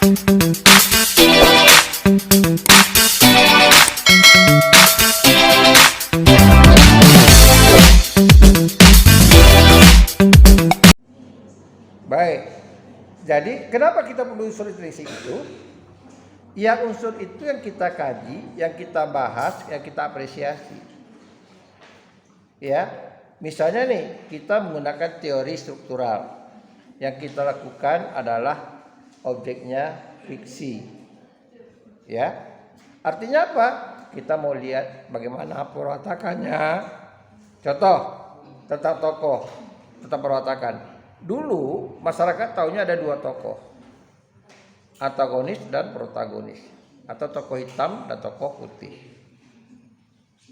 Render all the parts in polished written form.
Baik, jadi kenapa kita perlu unsur intrinsik itu? Ya unsur itu yang kita kaji, yang kita bahas, yang kita apresiasi. Ya, misalnya nih kita menggunakan teori struktural. Yang kita lakukan adalah objeknya fiksi. Ya, artinya apa? Kita mau lihat bagaimana perwatakannya. Contoh tentang tokoh, tentang perwatakan. Dulu masyarakat taunya ada dua tokoh, antagonis dan protagonis, atau tokoh hitam dan tokoh putih.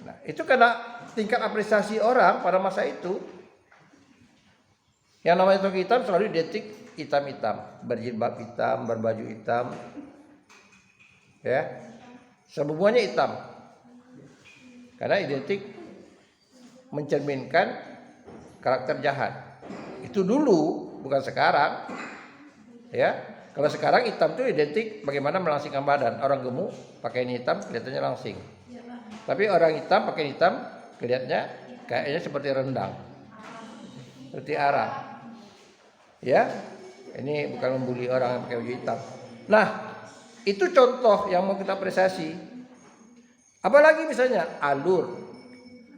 Nah, itu karena tingkat apresiasi orang pada masa itu. Yang namanya tokoh hitam selalu identik hitam-hitam, berjilbab hitam, berbaju hitam, ya, semuanya hitam, karena identik mencerminkan karakter jahat. Itu dulu, bukan sekarang. Ya, kalau sekarang hitam itu identik bagaimana melangsingkan badan. Orang gemuk pakai hitam kelihatannya langsing. Tapi orang hitam pakai hitam kelihatannya kayaknya seperti rendang, seperti arah. Ya, ini bukan membuli orang yang pakai baju hitam. Nah, itu contoh yang mau kita apresiasi. Apalagi misalnya alur.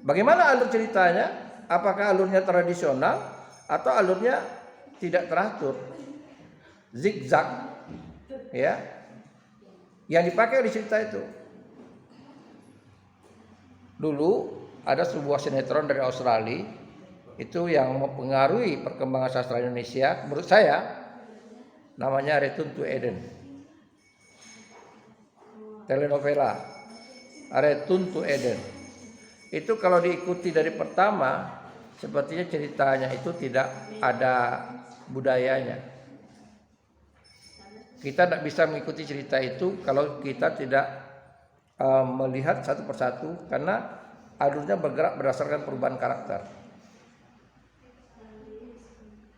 Bagaimana alur ceritanya? Apakah alurnya tradisional atau alurnya tidak teratur, zigzag, ya, yang dipakai oleh cerita itu. Dulu ada sebuah sinetron dari Australia itu yang mempengaruhi perkembangan sastra Indonesia, menurut saya, namanya Return to Eden, telenovela Return to Eden. Itu kalau diikuti dari pertama, sepertinya ceritanya itu tidak ada budayanya. Kita tidak bisa mengikuti cerita itu kalau kita tidak melihat satu persatu, karena alurnya bergerak berdasarkan perubahan karakter.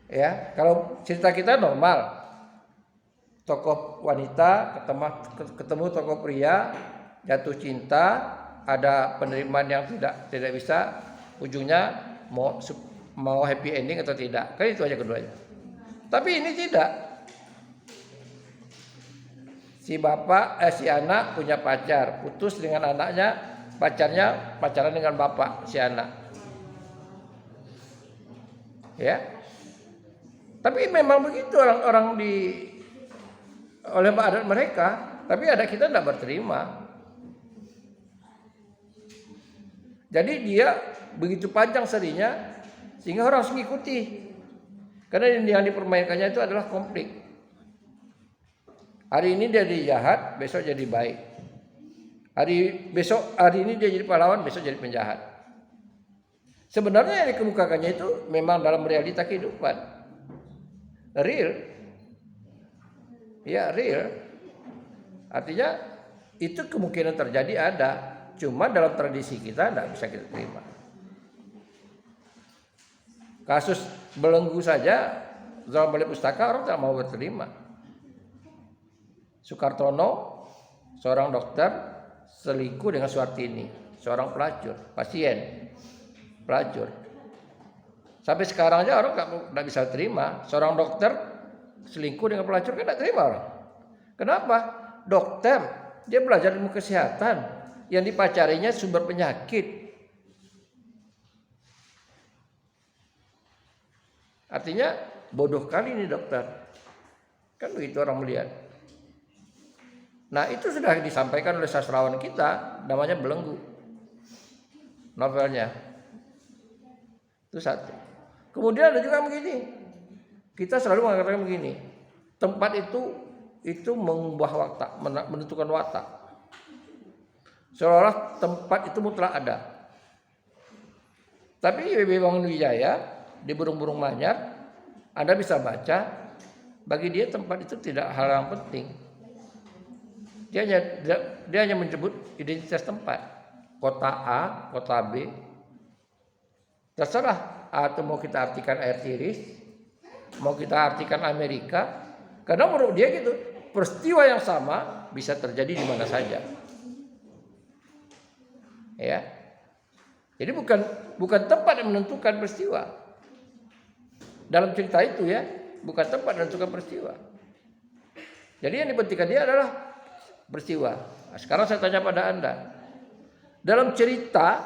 Ya, kalau cerita kita normal, tokoh wanita ketemu tokoh pria, jatuh cinta, ada penerimaan yang tidak bisa, ujungnya mau happy ending atau tidak, kan itu aja keduanya. Tapi ini tidak. Si anak punya pacar, putus dengan anaknya, pacarnya pacaran dengan bapak si anak. Ya. Tapi memang begitu orang-orang oleh adat mereka, tapi adat kita tidak berterima. Jadi dia begitu panjang serinya sehingga orang harus mengikuti. Karena yang dipermainkannya itu adalah konflik. Hari ini dia jadi jahat, besok jadi baik. Hari ini dia jadi pahlawan, besok jadi penjahat. Sebenarnya yang dikemukakannya itu memang dalam realita kehidupan. Real. Ya, real. Artinya itu kemungkinan terjadi ada. Cuma dalam tradisi kita tidak bisa kita terima. Kasus belenggu saja, zaman Balai Pustaka orang tidak mau berterima. Sukartono, seorang dokter, selingkuh dengan Suartini, seorang pelacur. Sampai sekarang aja orang tidak bisa terima. Seorang dokter selingkuh dengan pelacur, kan tidak terima orang. Kenapa? Dokter, dia belajar ilmu kesehatan. Yang dipacarinya sumber penyakit. Artinya bodoh kali ini dokter. Kan begitu orang melihat. Nah, itu sudah disampaikan oleh sastrawan kita, namanya Belenggu. Novelnya. Itu satu. Kemudian ada juga begini. Kita selalu mengatakan begini. Tempat itu mengubah watak, menentukan watak. Seolah-olah tempat itu mutlak ada. Tapi W.B. Bangunwijaya di Burung-Burung Manyar, Anda bisa baca, bagi dia tempat itu tidak hal yang penting. Dia hanya menyebut identitas tempat. Kota A, kota B. Terserah, atau mau kita artikan air tiris, mau kita artikan Amerika. Karena menurut dia gitu, peristiwa yang sama bisa terjadi di mana saja. Ya. Jadi bukan tempat yang menentukan peristiwa. Dalam cerita itu ya, bukan tempat yang menentukan peristiwa. Jadi yang dipentingkan dia adalah peristiwa. Nah, sekarang saya tanya pada Anda. Dalam cerita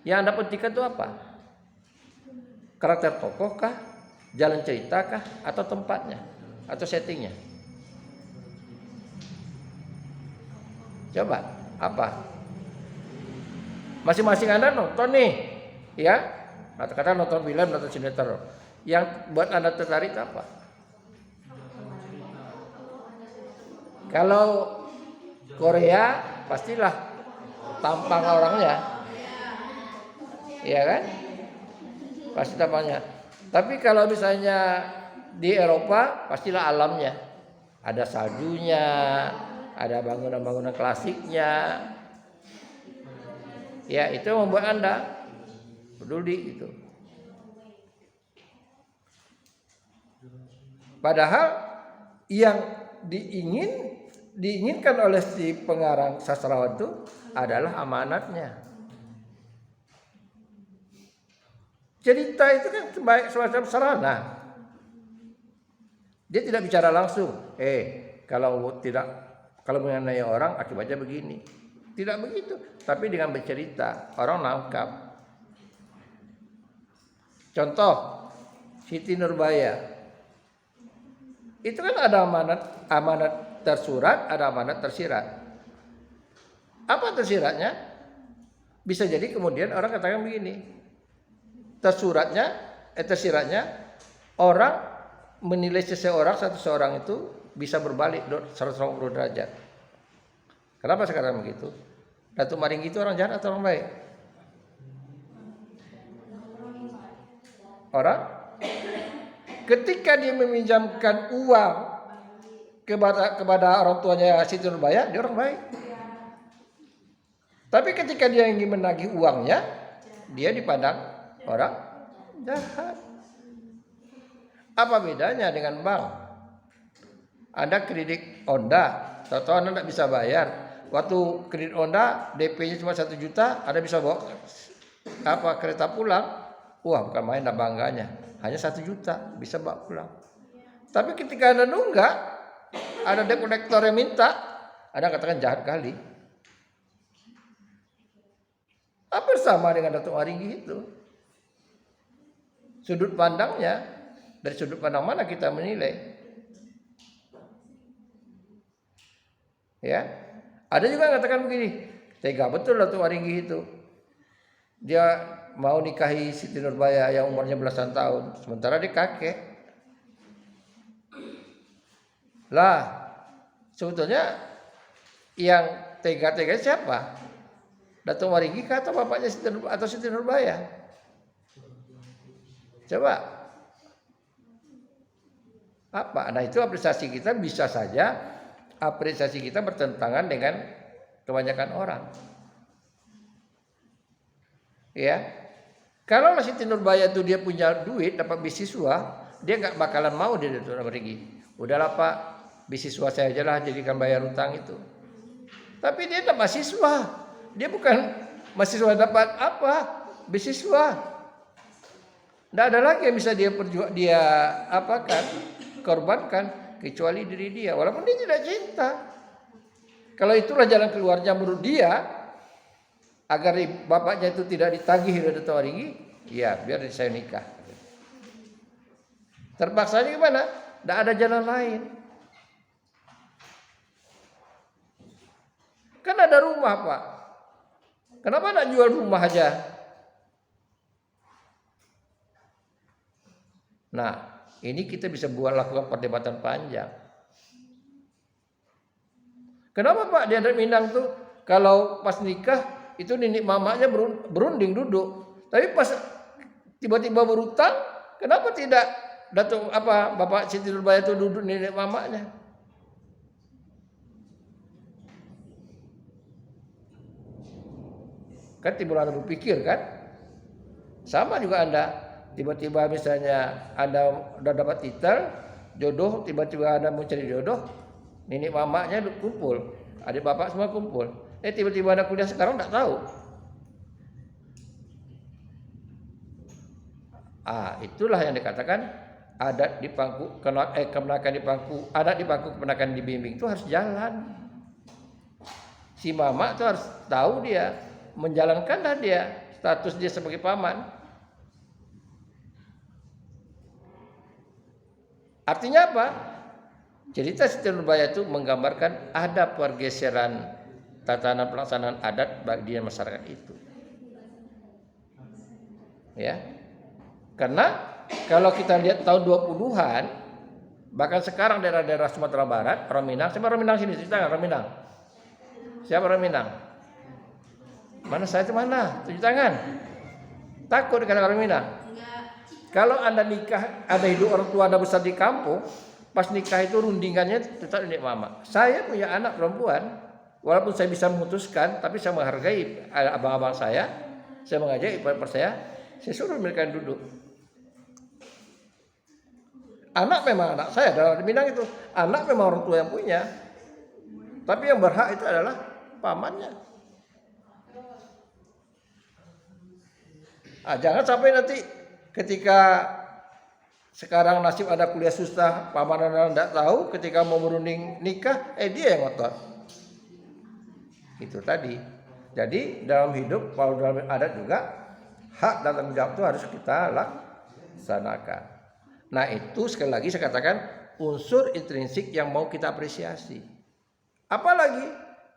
yang Anda pentingkan itu apa? Karakter tokoh kah? Jalan cerita kah? Atau tempatnya? Atau settingnya? Coba, apa? Masing-masing Anda nonton nih, ya? Kata-kata nonton film, nonton sinetron. Yang buat Anda tertarik apa? Kalau Korea pastilah tampang orangnya, iya kan? Pasti tampangnya. Tapi kalau misalnya di Eropa pastilah alamnya, ada saljunya, ada bangunan-bangunan klasiknya. Ya itu membuat Anda peduli gitu. Padahal yang diinginkan oleh si pengarang sastrawan itu adalah amanatnya. Cerita itu kan semacam sarana. Dia tidak bicara langsung. Kalau mengenai orang akibatnya begini. Tidak begitu. Tapi dengan bercerita orang nangkap. Contoh Siti Nurbaya. Itu kan ada amanat tersurat, ada amanat tersirat. Apa tersiratnya? Bisa jadi kemudian orang katakan begini. Tersiratnya orang menilai seseorang itu bisa berbalik 180 derajat. Kenapa sekarang begitu? Datuk Maringgi itu orang jahat atau orang baik? Orang ketika dia meminjamkan uang kepada orang tuanya Siti Nurbaya, dia orang baik. Tapi ketika dia ingin menagih uangnya, dia dipandang orang jahat. Apa bedanya dengan bank? Anda kredit Honda, tahu-tahu Anda tidak bisa bayar. Waktu kredit Honda DP-nya cuma 1 juta, Anda bisa bawa kereta pulang. Wah, bukan main bangganya. Hanya 1 juta bisa bawa pulang. Tapi ketika Anda nunggak, ada debt collector yang minta, Anda katakan jahat kali. Apa sama dengan Datuk Maringgi itu? Sudut pandangnya, dari sudut pandang mana kita menilai? Ya, ada juga yang katakan begini, tega betul Datuk Maringgi itu. Dia mau nikahi Siti Nurbaya yang umurnya belasan tahun, sementara dia kakek. Lah, sebetulnya yang tega-tega siapa? Datuk Maringgi atau bapaknya Siti Nurbaya? Coba. Apa? Nah itu apresiasi kita bisa saja apresiasi kita bertentangan dengan kebanyakan orang. Ya. Kalau Siti Nurbaya itu dia punya duit, dapat beasiswa, dia nggak bakalan mau dia Datuk Maringgi. Udahlah Pak, beasiswa saya aja lah jadikan bayar utang itu. Tapi dia dapat mahasiswa. Dia bukan mahasiswa dapat apa? Beasiswa. Tidak ada lagi yang bisa dia korbankan kecuali diri dia. Walaupun dia tidak cinta. Kalau itulah jalan keluarnya menurut dia, agar bapaknya itu tidak ditagih oleh Datuk Maringgi, ya biar saya nikah. Terpaksanya gimana? Tidak ada jalan lain. Kan ada rumah Pak. Kenapa nak jual rumah aja? Nah, ini kita bisa lakukan perdebatan panjang. Kenapa Pak di Adat Minang tuh kalau pas nikah itu nenek mamanya berunding duduk. Tapi pas tiba-tiba berutang, kenapa tidak Bapak Siti Nurbaya itu duduk nenek mamanya? Kan timbul Anda berpikir kan? Sama juga Anda. Tiba-tiba misalnya Anda udah dapat titel, jodoh, tiba-tiba Anda mau cari jodoh. nenek mamanya kumpul, adik bapak semua kumpul. Tiba-tiba anak kuliah sekarang nggak tahu. Itulah yang dikatakan adat di pangku, kemenakan di pangku, adat di pangku, kemenakan dibimbing itu harus jalan. Si mama itu harus tahu dia, menjalankanlah dia status dia sebagai paman. Artinya apa? Cerita Siti Nurbaya itu menggambarkan ada pergeseran tatanan pelaksanaan adat bagi masyarakat itu. Ya. Karena kalau kita lihat tahun 20-an, bahkan sekarang daerah-daerah Sumatera Barat, orang Minang, siapa orang Minang sini? Cerita orang Minang. Siapa orang Minang? Mana saya itu mana? Tunjuk tangan. Takut dengan orang Minang. Kalau Anda nikah, Anda hidup orang tua Anda besar di kampung, pas nikah itu rundingannya tetap nenek mama. Saya punya anak perempuan, walaupun saya bisa memutuskan, tapi saya menghargai abang-abang saya mengajak ipar saya suruh mereka duduk. Anak memang anak saya, dalam Minang itu, anak memang orang tua yang punya. Tapi yang berhak itu adalah pamannya. Jangan sampai nanti ketika sekarang nasib ada kuliah susah, paman anda tidak tahu, ketika mau berunding nikah, dia yang ngotot. Itu tadi. Jadi dalam hidup, kalau dalam adat juga, hak dan tanggung jawab itu harus kita laksanakan. Nah itu sekali lagi saya katakan unsur intrinsik yang mau kita apresiasi. Apalagi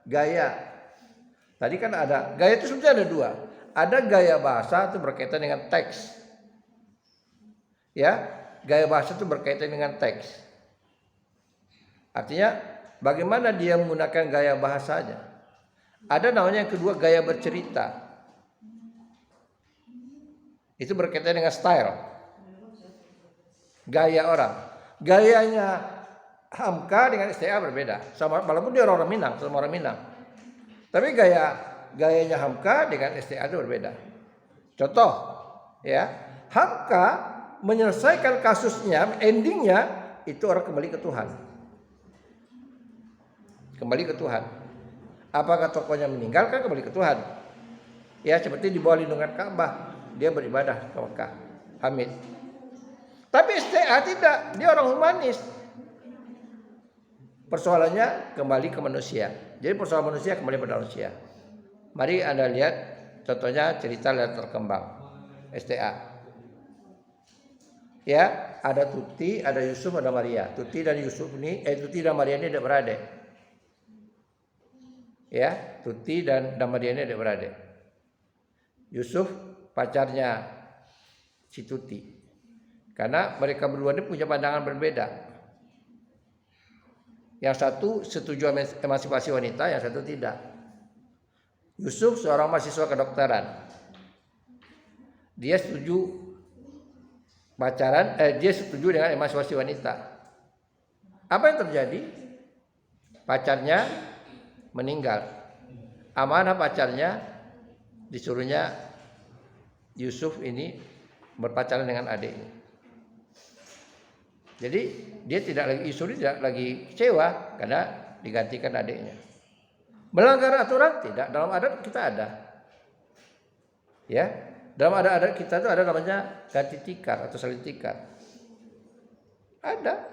gaya. Tadi kan ada, gaya itu sebenarnya ada dua. Ada gaya bahasa itu berkaitan dengan teks. Ya, gaya bahasa itu berkaitan dengan teks. Artinya bagaimana dia menggunakan gaya bahasanya. Ada namanya yang kedua gaya bercerita. Itu berkaitan dengan style. Gaya orang. Gayanya Hamka dengan STA berbeda. Sama walaupun dia orang Minang, sama orang Minang. Tapi gayanya Hamka dengan STA itu berbeda. Contoh, ya, Hamka menyelesaikan kasusnya, endingnya itu orang kembali ke Tuhan. Kembali ke Tuhan. Apakah tokohnya meninggal kan kembali ke Tuhan. Ya, seperti di bawah lindungan Ka'bah, dia beribadah ke Mekah. Hamid. Tapi STA tidak, dia orang humanis. Persoalannya kembali ke manusia. Jadi persoalan manusia kembali pada manusia. Mari Anda lihat contohnya cerita Latar Kembang STA. Ya, ada Tuti, ada Yusuf, ada Maria. Tuti dan Yusuf ini, Tuti dan Maria ini adik beradik. Ya, Tuti dan Maria ini adik beradik. Yusuf pacarnya si Tuti. Karena mereka berdua ini punya pandangan berbeda. Yang satu setuju emansipasi wanita, yang satu tidak. Yusuf seorang mahasiswa kedokteran. Dia setuju pacaran, dia setuju dengan emansipasi wanita. Apa yang terjadi? Pacarnya meninggal. Amanah pacarnya disuruhnya Yusuf ini berpacaran dengan adiknya. Jadi dia tidak lagi tidak lagi kecewa karena digantikan adiknya. Melanggar aturan tidak, dalam adat kita ada. Ya, dalam adat kita itu ada namanya ganti tikar atau salin tikar. Ada.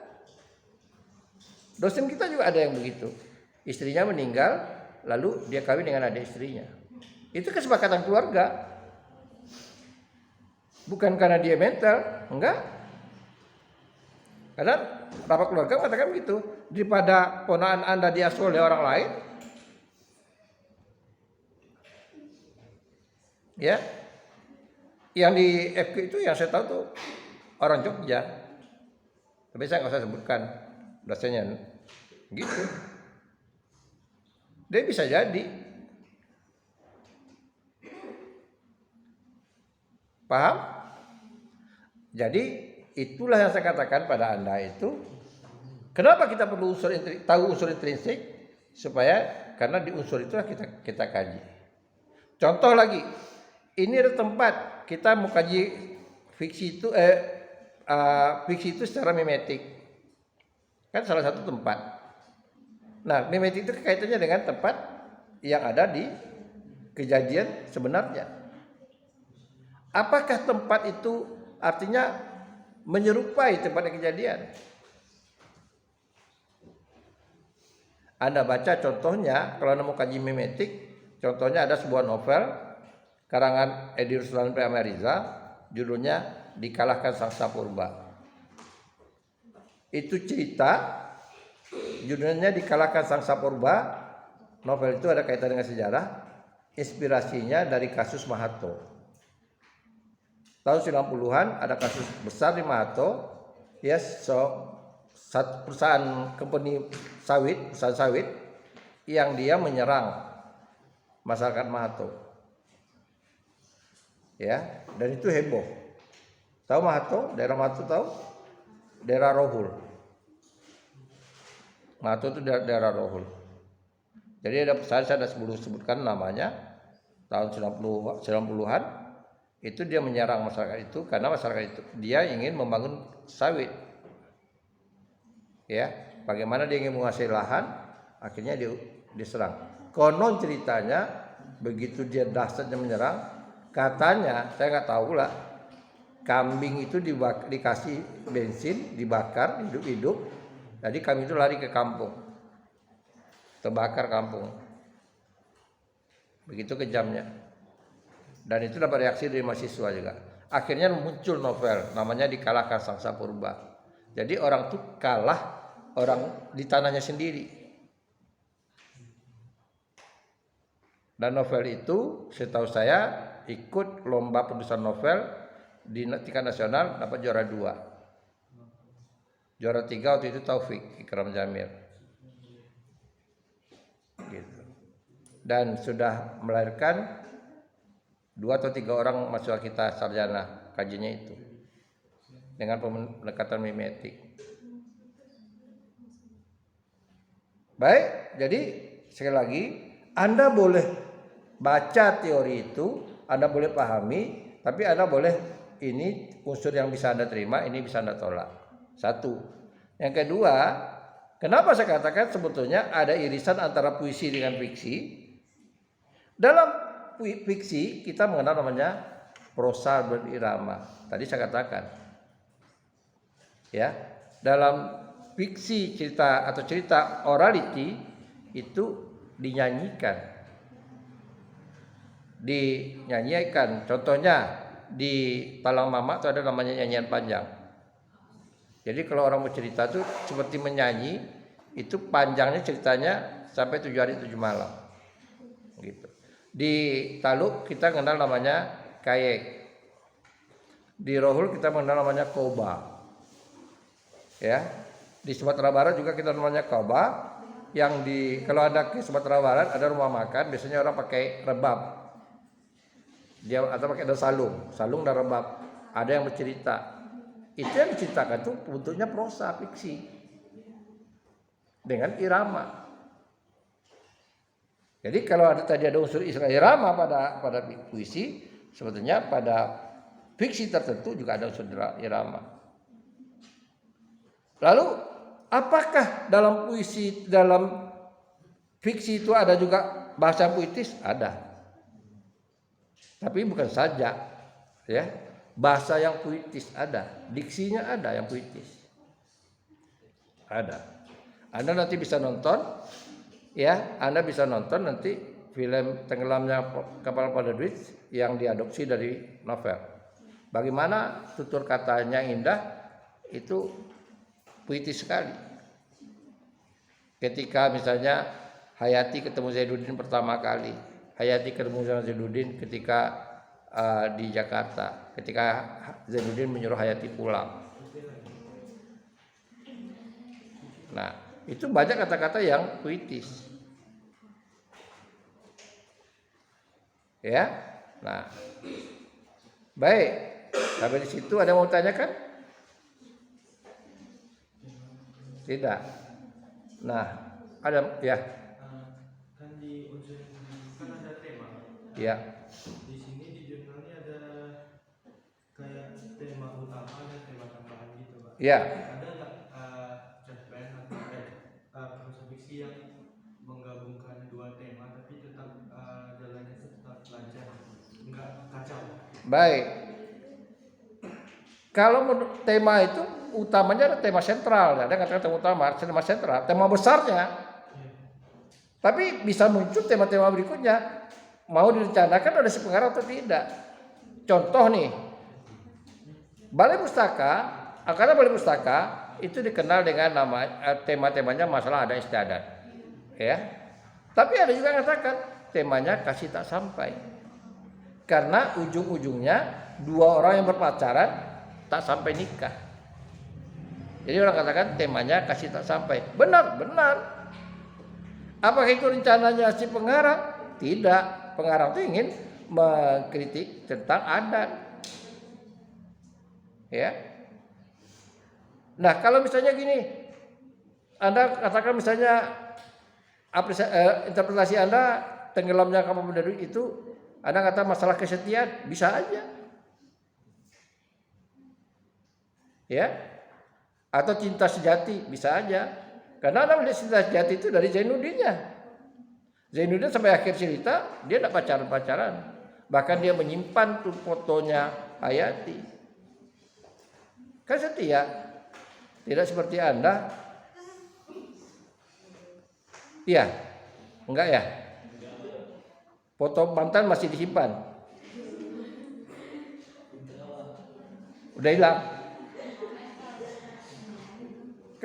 Dosen kita juga ada yang begitu. Istrinya meninggal, lalu dia kawin dengan adik istrinya. Itu kesepakatan keluarga. Bukan karena dia mental, enggak. Karena rapat keluarga mengatakan begitu. Daripada ponakan Anda diasuh oleh orang lain, ya, yang di FQ itu yang saya tahu tuh orang Jogja. Tapi saya nggak usah sebutkan dosennya, gitu. Dia bisa jadi, paham? Jadi itulah yang saya katakan pada Anda itu. Kenapa kita perlu tahu unsur intrinsik? Supaya karena di unsur itulah kita kaji. Contoh lagi, ini ada tempat kita mau kaji fiksi itu secara mimetik. Kan salah satu tempat. Nah, mimetik itu kaitannya dengan tempat yang ada di kejadian sebenarnya. Apakah tempat itu artinya menyerupai tempat kejadian? Anda baca contohnya, kalau Anda mau kaji mimetik, contohnya ada sebuah novel karangan Edi Ruslan P. Ameriza, judulnya Dikalahkan Sangsa Purba. Itu cerita, judulnya Dikalahkan Sangsa Purba. Novel itu ada kaitan dengan sejarah, inspirasinya dari kasus Mahato. Tahun 90-an ada kasus besar di Mahato, ya, satu perusahaan sawit yang dia menyerang masyarakat Mahato. Ya, dan itu heboh. Tahu Mahato? Daerah Mahato tahu? Daerah Rohul. Mahato itu daerah Rohul. Jadi ada perusahaan, saya sudah sebutkan namanya, tahun 90-an itu dia menyerang masyarakat itu karena masyarakat itu dia ingin membangun sawit. Ya, bagaimana dia ingin menguasai lahan, akhirnya dia diserang. Konon ceritanya begitu dia dahsyatnya menyerang, katanya saya nggak tahu lah, kambing itu dikasih bensin, dibakar hidup-hidup. Jadi kambing itu lari ke kampung, terbakar kampung. Begitu kejamnya. Dan itu dapat reaksi dari mahasiswa juga. Akhirnya muncul novel namanya Dikalahkan Sangsa Purba. Jadi orang itu kalah orang di tanahnya sendiri. Dan novel itu setahu saya ikut lomba penulisan novel di tingkat nasional, dapat juara 2. Juara 3 waktu itu Taufik Ikram Jamil. Gitu. Dan sudah melahirkan 2 atau 3 orang mahasiswa kita sarjana kajiannya itu dengan pendekatan mimetik. Baik, jadi sekali lagi Anda boleh baca teori itu, Anda boleh pahami, tapi Anda boleh ini unsur yang bisa Anda terima, ini bisa Anda tolak. Satu. Yang kedua, kenapa saya katakan sebetulnya ada irisan antara puisi dengan fiksi? Dalam fiksi kita mengenal namanya prosa berirama. Tadi saya katakan, ya, dalam fiksi cerita atau cerita orality itu dinyanyikan. Contohnya di Talang Mama itu ada namanya nyanyian panjang. Jadi kalau orang mau cerita itu seperti menyanyi, itu panjangnya ceritanya sampai 7 hari 7 malam. Gitu. Di Taluk kita kenal namanya kayek. Di Rohul kita mengenal namanya koba. Ya. Di Sumatera Barat juga kita namanya koba. Kalau ada ke Sumatera Barat ada rumah makan, biasanya orang pakai rebab. Dia atau pakai ada salung dan rebab. Ada yang bercerita. Itu yang diceritakan itu bentuknya prosa fiksi dengan irama. Jadi kalau tadi ada unsur irama pada puisi, sebetulnya pada fiksi tertentu juga ada unsur irama. Lalu apakah dalam fiksi itu ada juga bahasa puitis? Ada. Tapi bukan saja, ya, bahasa yang puitis ada, diksinya ada yang puitis, ada. Anda nanti bisa nonton, ya, Anda bisa nonton nanti film Tenggelamnya Kapal Pada Duit yang diadopsi dari novel. Bagaimana tutur katanya indah, itu puitis sekali. Ketika misalnya Hayati ketemu Zainuddin pertama kali, Hayati ketemu Zainuddin ketika di Jakarta, ketika Zainuddin menyuruh Hayati pulang. Nah, itu banyak kata-kata yang puitis. Ya. Nah. Baik. Sampai di situ ada mau tanyakan? Tidak. Nah, ada ya. Kan di unsur kan ada tema. Ya. Di sini di jurnalnya ada kayak tema utama dan tema tambahan gitu, Pak. Ya. Ada nggak cerpen atau prosa fiksi puisi yang menggabungkan dua tema tapi tetap jalannya tetap lancar, nggak kacau. Baik. Kalau tema itu utamanya ada tema sentral, ada kata-kata utama, tema sentral, tema besarnya. Tapi bisa muncul tema-tema berikutnya, mau direncanakan oleh si pengarang atau tidak. Contoh nih, Balai Pustaka, karena Balai Pustaka itu dikenal dengan nama tema-temanya masalah adat istiadat, ya. Tapi ada juga yang mengatakan temanya kasih tak sampai, karena ujung-ujungnya dua orang yang berpacaran tak sampai nikah. Jadi orang katakan temanya kasih tak sampai. Benar. Apakah itu rencananya si pengarang? Tidak. Pengarang itu ingin mengkritik tentang adat. Ya. Nah, kalau misalnya gini, Anda katakan misalnya interpretasi Anda tenggelamnya kapal Bidadari itu Anda kata masalah kesetiaan, bisa aja. Ya. Atau cinta sejati, bisa aja. Karena Anda melihat cinta sejati itu dari Zainuddinnya. Zainuddin sampai akhir cerita dia tidak pacaran-pacaran. Bahkan dia menyimpan tuh fotonya Hayati. Kan setia. Tidak seperti Anda. Iya. Enggak ya? Foto mantan masih disimpan. Udah hilang.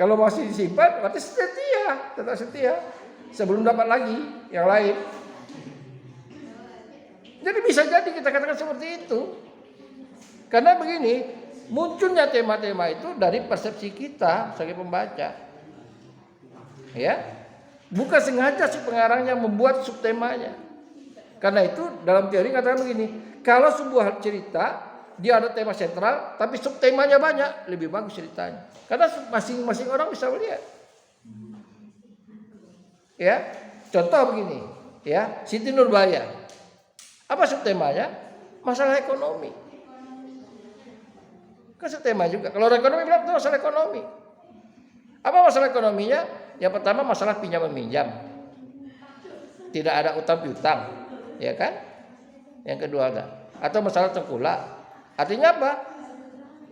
Kalau masih disimpan, berarti setia, tetap setia. Sebelum dapat lagi yang lain. Jadi bisa jadi kita katakan seperti itu. Karena begini, munculnya tema-tema itu dari persepsi kita sebagai pembaca. Ya. Bukan sengaja si pengarangnya membuat subtemanya. Karena itu dalam teori katakan begini, kalau sebuah cerita dia ada tema sentral, tapi subtemanya banyak, lebih bagus ceritanya. Karena masing-masing orang bisa melihat. Ya, contoh begini, ya, Siti Nurbaya. Apa subtemanya? Masalah ekonomi. Kan subtema juga. Kalau orang ekonomi bilang itu masalah ekonomi. Apa masalah ekonominya? Yang pertama masalah pinjam meminjam. Tidak ada utang piutang, ya kan? Yang kedua ada. Atau masalah tengkulak. Artinya apa?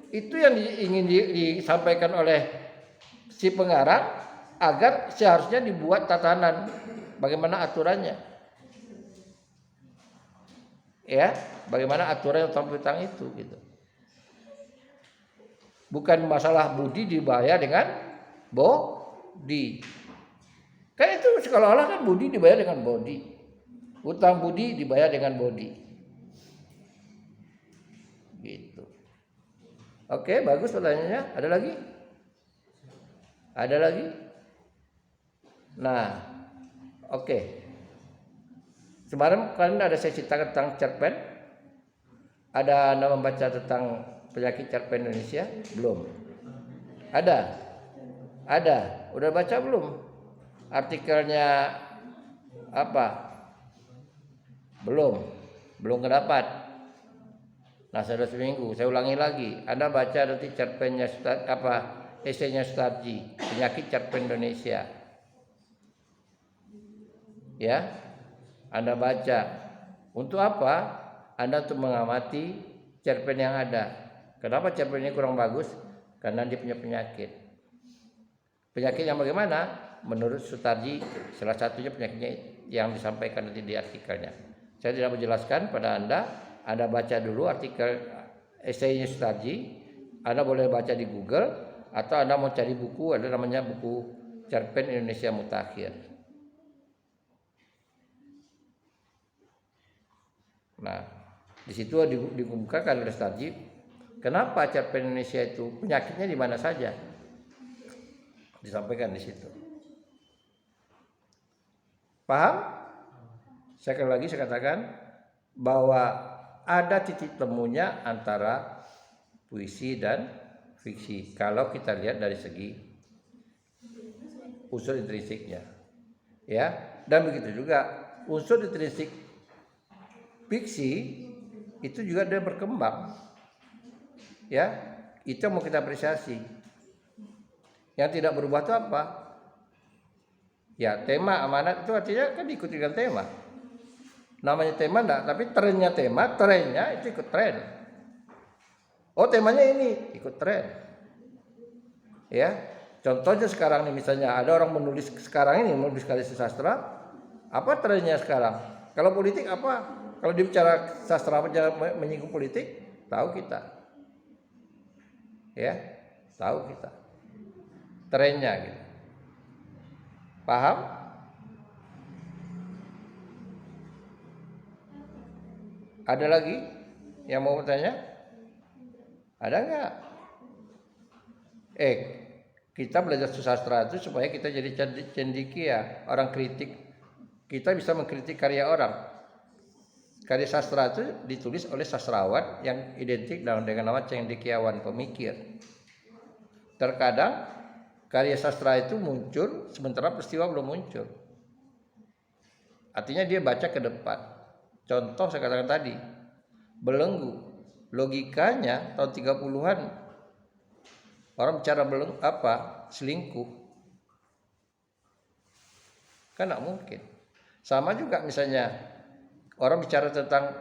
Itu yang ingin disampaikan oleh si pengarang agar seharusnya dibuat tatanan bagaimana aturannya. Ya, bagaimana aturan utang piutang itu gitu. Bukan masalah budi dibayar dengan bodi. Kan itu seolah-olah kan budi dibayar dengan bodi. Utang budi dibayar dengan bodi. Gitu. Oke, bagus pertanyaannya. Ada lagi? Ada lagi? Nah, oke. Kemarin kalian ada sesi tentang cerpen. Ada Anda membaca tentang penyakit cerpen Indonesia? Belum. Ada. Udah baca belum? Artikelnya apa? Belum kedapat. Nah, sudah seminggu, saya ulangi lagi. Anda baca nanti cerpennya esainya Sutarji, penyakit cerpen Indonesia. Ya, Anda baca. Untuk apa? Anda untuk mengamati cerpen yang ada. Kenapa cerpen ini kurang bagus? Karena dia punya penyakit. Penyakit yang bagaimana? Menurut Sutarji, salah satunya penyakitnya yang disampaikan nanti di artikelnya. Saya tidak menjelaskan pada Anda. Anda baca dulu artikel esainya Sutarji. Anda boleh baca di Google atau Anda mau cari buku, ada namanya buku Cerpen Indonesia Mutakhir. Nah, di situ dikemukakan oleh Sutarji, kenapa cerpen Indonesia itu penyakitnya di mana saja. Disampaikan di situ. Paham? Sekali lagi saya katakan bahwa ada titik temunya antara puisi dan fiksi kalau kita lihat dari segi unsur intrinsiknya, ya. Dan begitu juga unsur intrinsik fiksi itu juga dia berkembang, ya. Itu yang mau kita apresiasi. Yang tidak berubah itu apa? Ya tema amanat itu artinya kan diikuti dengan tema. Namanya tema enggak, tapi trennya tema, trennya itu ikut tren. Oh temanya ini, ikut tren. Ya, contohnya sekarang nih misalnya ada orang menulis sekarang ini menulis karya sastra, apa trennya sekarang? Kalau politik apa? Kalau dibicara sastra menyinggung politik, tahu kita. Ya, tahu kita. Trennya gitu. Paham? Ada lagi yang mau bertanya? Ada enggak? Kita belajar sastra itu supaya kita jadi cendekia, orang kritik. Kita bisa mengkritik karya orang. Karya sastra itu ditulis oleh sastrawan yang identik dengan nama cendekiawan, pemikir. Terkadang karya sastra itu muncul sementara peristiwa belum muncul. Artinya dia baca ke depan. Contoh saya katakan tadi, belenggu. Logikanya tahun 30-an orang bicara selingkuh. Kan enggak mungkin. Sama juga misalnya orang bicara tentang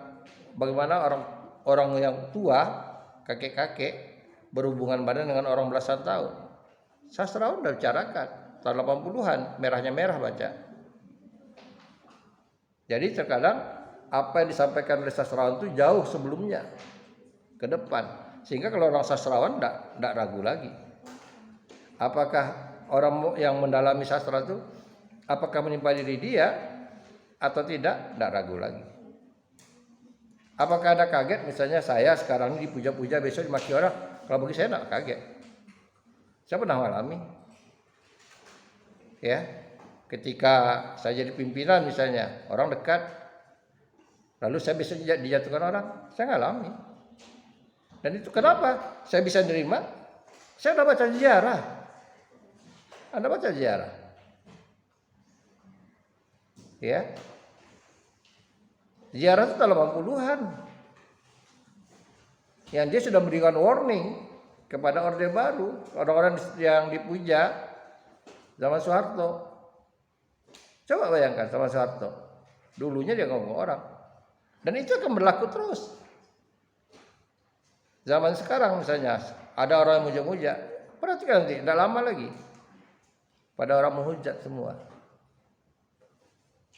bagaimana orang yang tua, kakek-kakek berhubungan badan dengan orang belasan tahun. Sastrawan sudah bicarakan tahun 80-an, merahnya merah baca. Jadi terkadang apa yang disampaikan oleh sastrawan itu jauh sebelumnya ke depan, sehingga kalau orang sastrawan tidak ragu lagi. Apakah orang yang mendalami sastra itu apakah menimpa diri dia atau tidak ragu lagi. Apakah ada kaget misalnya saya sekarang ini dipuja-puja, besok dimaki orang? Kalau bagi saya tidak kaget. Saya pernah mengalami. Ya, ketika saya jadi pimpinan misalnya, orang dekat, lalu saya bisa dijatuhkan orang, saya ngalami. Dan itu kenapa saya bisa nerima? Saya udah baca sejarah. Anda baca sejarah. Ya. Sejarah itu tahun 80-an. Yang dia sudah memberikan warning kepada Orde Baru, orang-orang yang dipuja zaman Soeharto. Coba bayangkan sama Soeharto. Dulunya dia ngomong orang. Dan itu akan berlaku terus. Zaman sekarang misalnya ada orang yang muja-muja, perhatikan nanti, tidak lama lagi pada orang menghujat semua.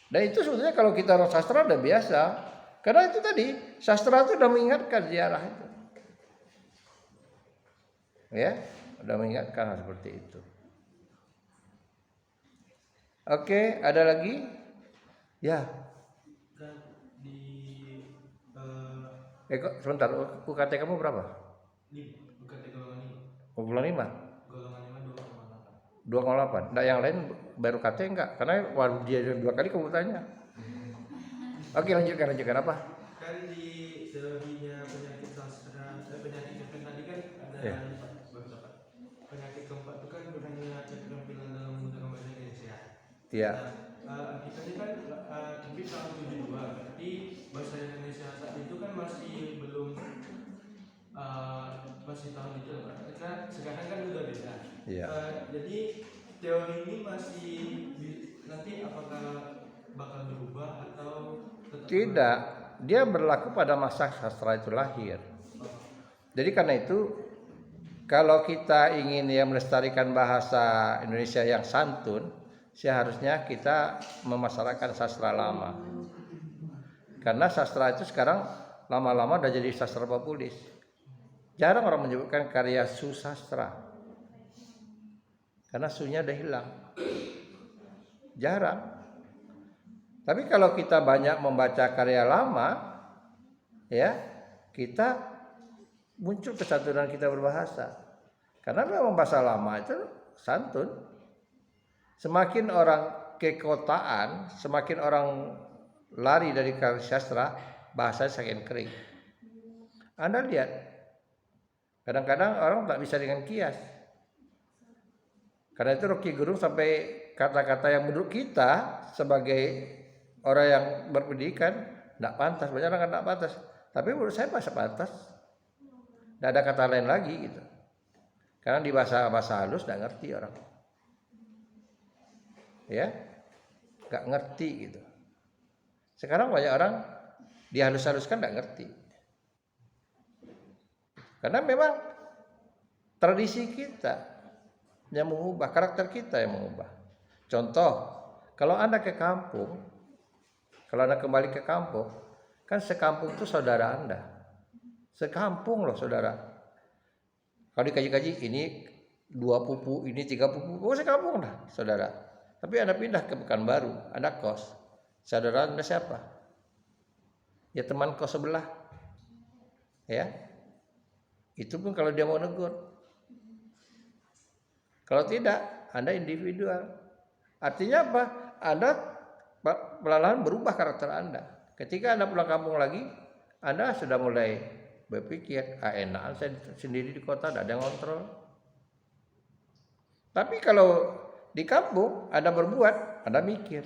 Dan itu sebetulnya kalau kita orang sastra udah biasa, karena itu tadi sastra itu udah mengingatkan sejarah itu, ya, udah mengingatkan hal seperti itu. Oke, ada lagi? Ya. Sebentar, UKT kamu berapa? 5, UKT golongan 5. Golongan 5? Golongan 5 2,8. 2,8. Nah yang lain baru KT enggak? Karena dia 2 kali kamu tanya. Oke, lanjutkan apa? Kan di teorinya penyakit sastra, penyakit keempat tadi kan ada beberapa. Penyakit keempat itu kan hanya keterampilan dalam menggunakan bahasa Indonesia. Iya. Kita ini kan tapi tahun 72, berarti bahasa Indonesia saat itu kan masih belum masih tahun itu kan, sekarang kan udah beda. Iya. Jadi teori ini masih nanti apakah bakal berubah atau tetap? Tidak, dia berlaku pada masa sastra itu lahir. Jadi karena itu kalau kita ingin melestarikan bahasa Indonesia yang santun, seharusnya kita memasarkan sastra lama. Karena sastra itu sekarang lama-lama udah jadi sastra populis. Jarang orang menyebutkan karya susastra. Karena sunya udah hilang. Jarang. Tapi kalau kita banyak membaca karya lama, ya, kita muncul kesantunan kita berbahasa. Karena memang bahasa lama itu santun. Semakin orang ke kotaan, semakin orang lari dari karya sastra, bahasa semakin kering. Anda lihat, kadang-kadang orang tak bisa dengan kias. Karena itu Rocky Gerung sampai kata-kata yang menurut kita sebagai orang yang berpendidikan tidak pantas, banyak orang tidak pantas. Tapi menurut saya bahasa pantas. Tidak ada kata lain lagi gitu. Karena di bahasa halus tidak ngerti orang. ya, nggak ngerti gitu. Sekarang banyak orang dihalus-haluskan nggak ngerti, karena memang tradisi kita yang mengubah, karakter kita yang mengubah. Contoh, kalau Anda ke kampung, kalau Anda kembali ke kampung, kan sekampung itu saudara Anda, sekampung loh saudara. Kalau dikaji-kaji ini 2 pupu, ini 3 pupu, oh sekampung lah saudara. Tapi Anda pindah ke Pekanbaru, Anda kos, saudara Anda siapa? Ya teman kos sebelah, ya. Itu pun kalau dia mau negur. Kalau tidak, Anda individual. Artinya apa? Anda perlahan berubah karakter Anda. Ketika Anda pulang kampung lagi, Anda sudah mulai berpikir, enak saya sendiri di kota, tidak ada yang kontrol. Tapi kalau di kampung Anda berbuat, Anda mikir.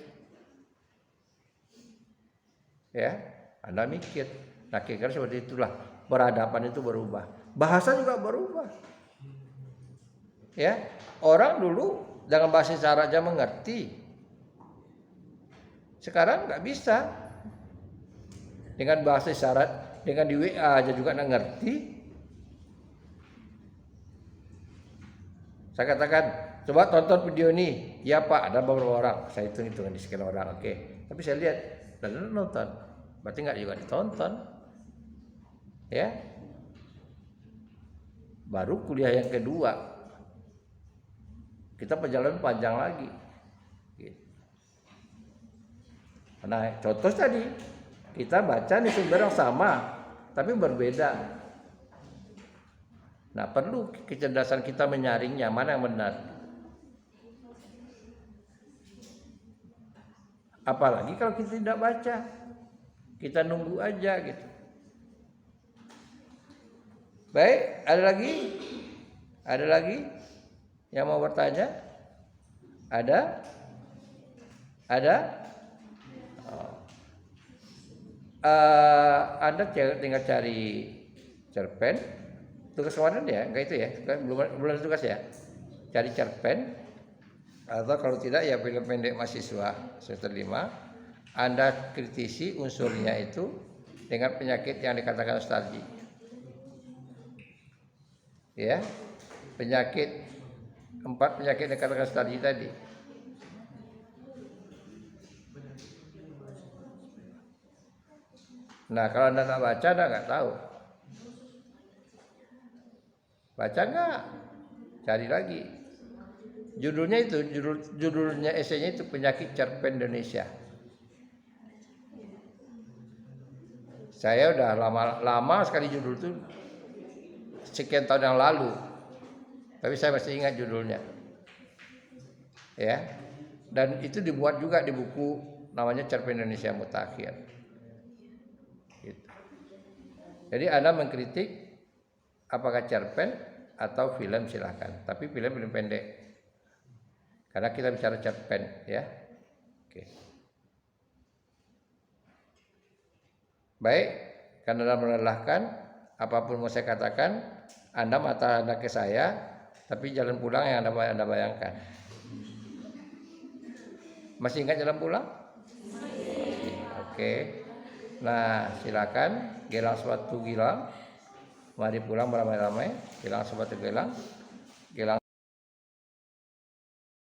Ya, Anda mikir. Nah, kira-kira seperti itulah. Peradaban itu berubah. Bahasa juga berubah. Ya, orang dulu dengan bahasa isyarat aja mengerti. Sekarang nggak bisa. Dengan bahasa isyarat, dengan di WA aja juga nggak ngerti. Saya katakan, coba tonton video ini. Ya Pak, ada beberapa orang. Saya hitung-hitungan di sekian orang. Oke. Tapi saya lihat, dan nonton. Berarti nggak juga ditonton. Ya. Baru kuliah yang kedua. Kita perjalanan panjang lagi. Nah, contoh tadi. Kita baca nih sumber yang sama. Tapi berbeda. Nah, perlu kecerdasan kita menyaringnya mana yang benar. Apalagi kalau kita tidak baca, kita nunggu aja gitu. Baik, ada lagi? Ada lagi yang mau bertanya? Ada? Ada? Anda tinggal cari cerpen. Tugas kemarin ya, enggak itu ya, belum ada tugas ya. Cari cerpen, atau kalau tidak ya film pendek mahasiswa semester 5. Anda kritisi unsurnya itu dengan penyakit yang dikatakan nostalgia. Ya, penyakit 4 penyakit yang dikatakan nostalgia tadi. Nah, kalau Anda nggak baca, Anda nggak tahu. Baca nggak? Cari lagi. Judulnya itu, judulnya esainya itu Penyakit Cerpen Indonesia. Saya udah lama sekali judul itu, sekian tahun yang lalu. Tapi saya masih ingat judulnya. Ya. Dan itu dibuat juga di buku namanya Cerpen Indonesia Mutakhir. Gitu. Jadi Anda mengkritik apakah cerpen atau film silakan, tapi film pendek. Karena kita bicara cerpen, ya. Oke. Baik, karena Anda melelahkan, apapun mau saya katakan, Anda mata Anda ke saya, tapi jalan pulang yang Anda bayangkan. Masih ingat jalan pulang? Oke. Nah, silakan, gelang sepatu gilang. Mari pulang beramai-ramai, hilang sepatu gelang.